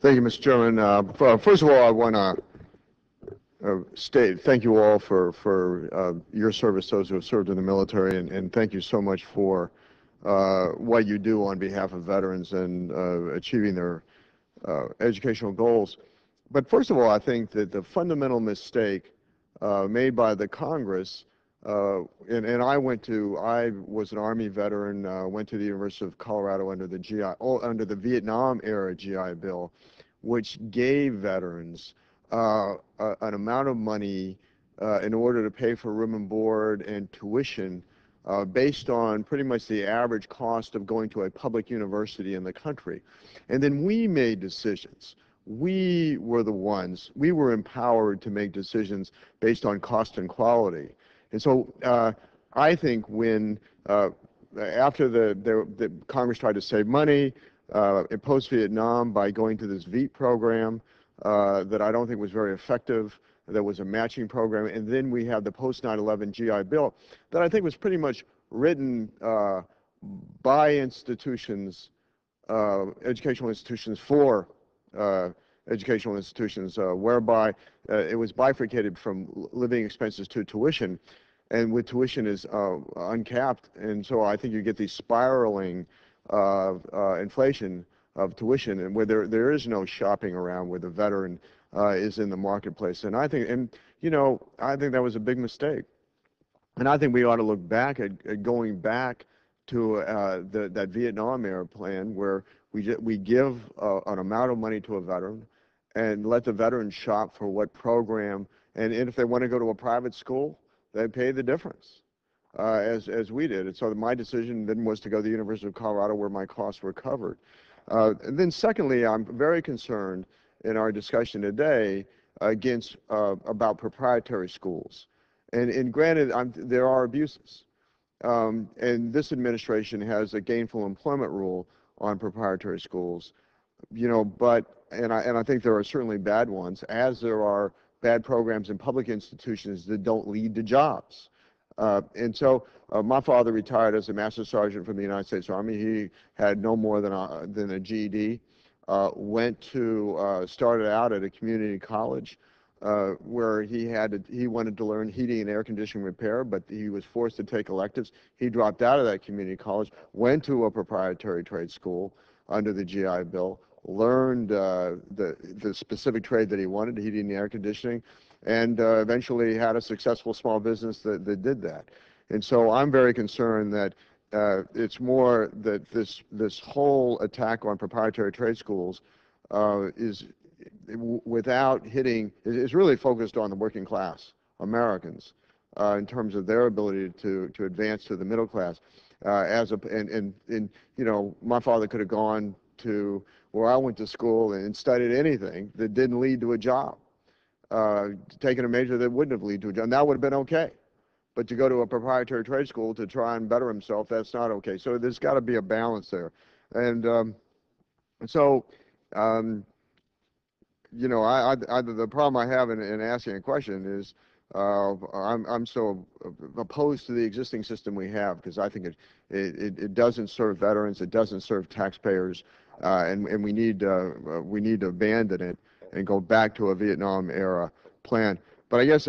Thank you, Mr. Chairman. First of all, I want to thank you all for your service, those who have served in the military, and thank you so much for what you do on behalf of veterans and achieving their educational goals. But first of all, I think that the fundamental mistake made by the Congress, and I was an Army veteran, went to the University of Colorado under under the Vietnam era GI Bill, which gave veterans an amount of money in order to pay for room and board and tuition based on pretty much the average cost of going to a public university in the country. And then we made decisions. We were the ones, we were empowered to make decisions based on cost and quality. And so I think when, after the Congress tried to save money in post-Vietnam by going to this VEET program that I don't think was very effective, that was a matching program, and then we have the post-9/11 GI Bill that I think was pretty much written by institutions, educational institutions for educational institutions, whereby it was bifurcated from living expenses to tuition, and with tuition is uncapped, and so I think you get these spiraling inflation of tuition, and where there is no shopping around, where the veteran is in the marketplace. And I think, I think that was a big mistake. And I think we ought to look back at going back to that Vietnam era plan, where we give an amount of money to a veteran and let the veteran shop for what program, and if they want to go to a private school, they pay the difference, as we did. And so my decision then was to go to the University of Colorado, where my costs were covered. And then secondly, I'm very concerned in our discussion today about proprietary schools. And granted, there are abuses. And this administration has a gainful employment rule on proprietary schools, and I think there are certainly bad ones, as there are bad programs in public institutions that don't lead to jobs. And so my father retired as a Master Sergeant from the United States Army. He had no more than a GED. Started out at a community college where he wanted to learn heating and air conditioning repair, but he was forced to take electives. He dropped out of that community college, went to a proprietary trade school under the GI Bill, learned the specific trade that he wanted, heating and air conditioning, and eventually had a successful small business that did that. And so I'm very concerned that it's more that this whole attack on proprietary trade schools is really focused on the working class Americans in terms of their ability to advance to the middle class. My father could have gone to where I went to school and studied anything that didn't lead to a job, taking a major that wouldn't have led to a job, and that would have been okay. But to go to a proprietary trade school to try and better himself, that's not okay. So there's got to be a balance there. And the problem I have in asking a question is I'm so opposed to the existing system we have, because I think it doesn't serve veterans, it doesn't serve taxpayers, and we need to abandon it and go back to a Vietnam era plan. But I guess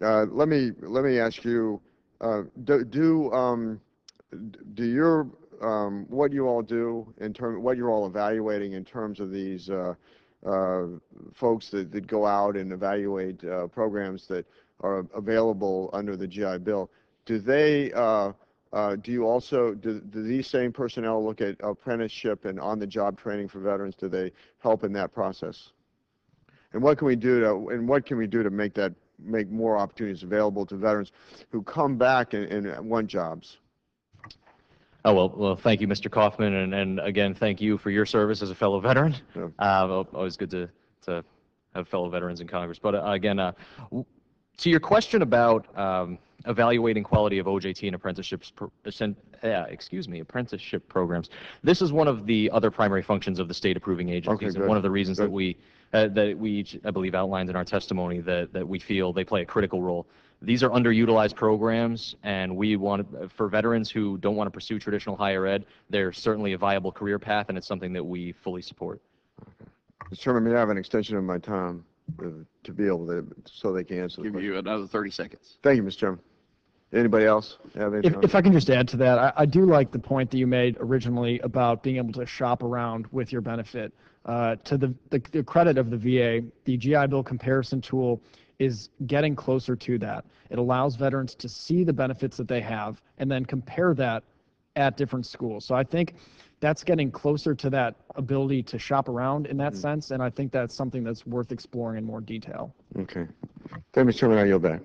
let me ask you, what you all do what you're all evaluating in terms of these folks that go out and evaluate programs that are available under the GI Bill. Do these same personnel look at apprenticeship and on-the-job training for veterans? Do they help in that process? And what can we do to make more opportunities available to veterans who come back and want jobs? Oh, well, thank you, Mr. Coffman, and again, thank you for your service as a fellow veteran. Yeah. Always good to have fellow veterans in Congress. But again, to your question about evaluating quality of OJT and apprenticeship programs, this is one of the other primary functions of the state approving agencies, and one of the reasons that we each, I believe, outlined in our testimony that we feel they play a critical role. These are underutilized programs, and we want, for veterans who don't want to pursue traditional higher ed, they're certainly a viable career path, and it's something that we fully support. Mr. Chairman, may I have an extension of my time to be able to, so they can answer the Give question? you another 30 seconds. Thank you, Mr. Chairman. Anybody else have anything? If I can just add to that, I do like the point that you made originally about being able to shop around with your benefit. To the credit of the VA, the GI Bill comparison tool is getting closer to that. It allows veterans to see the benefits that they have and then compare that at different schools. So I think that's getting closer to that ability to shop around in that sense, and I think that's something that's worth exploring in more detail. Okay. Thank you, Mr. Chairman. I yield back.